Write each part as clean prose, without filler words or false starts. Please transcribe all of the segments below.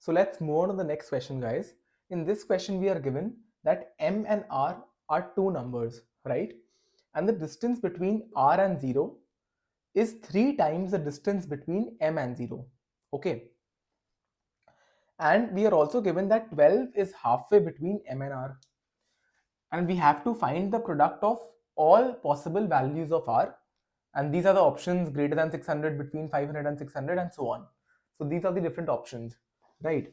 So let's move on to the next question, guys. In this question, we are given that m and r are two numbers, right? And the distance between r and 0 is 3 times the distance between m and 0. Okay. And we are also given that 12 is halfway between m and r. And we have to find the product of all possible values of r. And these are the options: greater than 600, between 500 and 600, and so on. So these are the different options, right?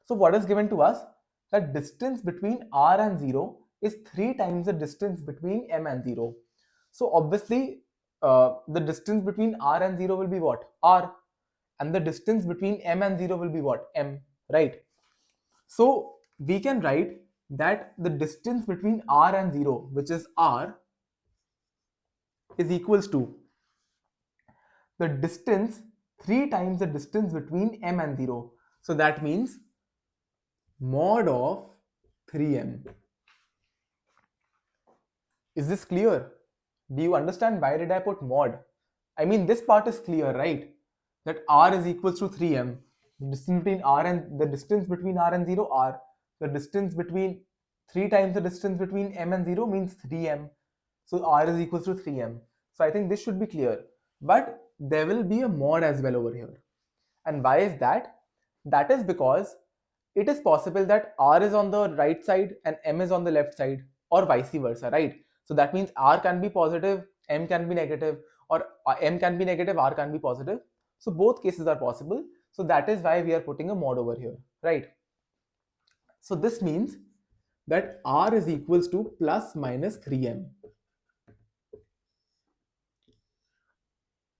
So what is given to us? That distance between r and 0 is 3 times the distance between m and 0. So obviously the distance between r and 0 will be what? R. And the distance between m and 0 will be what? M, right? So we can write that the distance between r and 0, which is r, is equals to the distance 3 times the distance between m and 0. So that means mod of 3m. Is this clear? Do you understand why did I put mod? I mean, this part is clear, right? That r is equals to 3m. The distance between r and 0, r. The distance between 3 times the distance between m and 0 means 3m. So r is equals to 3m. So I think this should be clear. But there will be a mod as well over here. And why is that? That is because it is possible that r is on the right side and m is on the left side, or vice versa, right? So that means r can be positive, m can be negative, or m can be negative, r can be positive. So both cases are possible. So that is why we are putting a mod over here, right? So this means that r is equals to plus minus 3m.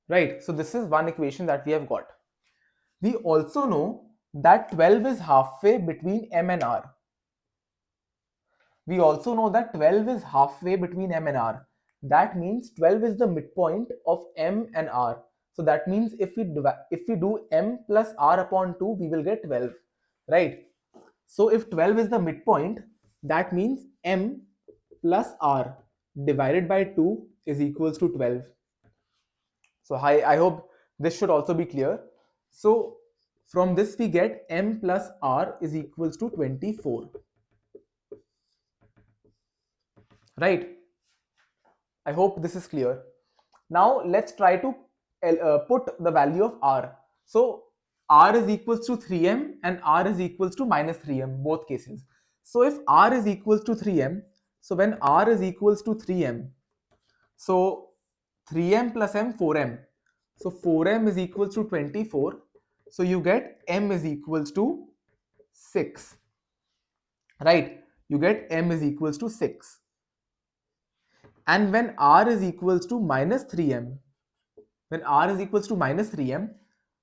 Right? So this is one equation that we have got. We also know that 12 is halfway between m and r. We also know that 12 is halfway between m and r. That means 12 is the midpoint of m and r. So that means if we do m plus r upon 2, we will get 12, right? So if 12 is the midpoint, that means m plus r divided by 2 is equals to 12. So I hope this should also be clear. So from this we get m plus r is equals to 24. Right? I hope this is clear. Now let's try to put the value of r. So r is equals to 3m and r is equals to minus 3m, both cases. So if r is equals to 3m, so when r is equals to 3m, so 3m plus m, 4m. So 4m is equals to 24. So you get m is equals to 6. Right? You get m is equals to 6. And when r is equals to minus 3m,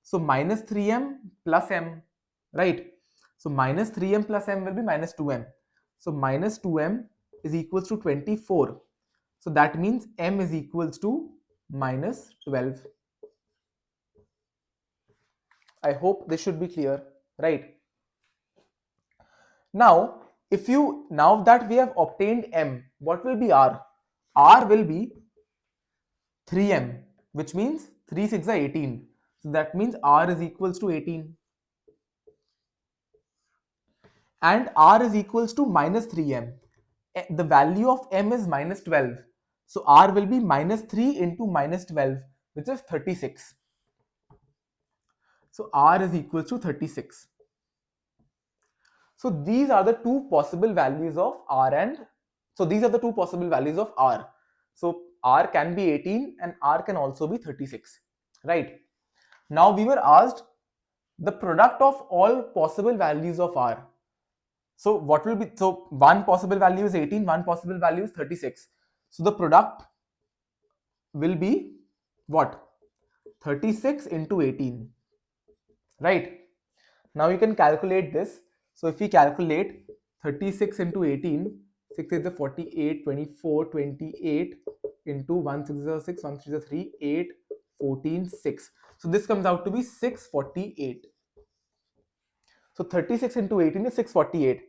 so minus 3m plus m, right? So minus 3m plus m will be minus 2m. So minus 2m is equals to 24. So that means m is equals to minus 12. I hope this should be clear, right? Now that we have obtained m, what will be r? R will be 3m, which means 3 6 are 18. So that means r is equals to 18. And r is equals to minus 3m. The value of m is minus 12. So r will be minus 3 into minus 12, which is 36. So r is equals to 36. So these are the two possible values of r. So r can be 18 and r can also be 36, right? Now we were asked the product of all possible values of r. So what will be, so one possible value is 18, one possible value is 36. So the product will be what? 36 into 18, right? Now you can calculate this. So if we calculate 36 into 18, 6 is the 48, 24, 28 into 1 6 is 6, 1 3 is 3, 8, 14, 6. So this comes out to be 648. So 36 into 18 is 648.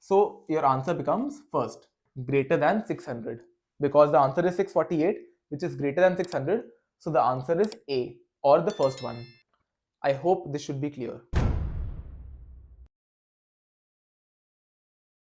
So your answer becomes first, greater than 600, because the answer is 648, which is greater than 600. So the answer is A, or the first one. I hope this should be clear.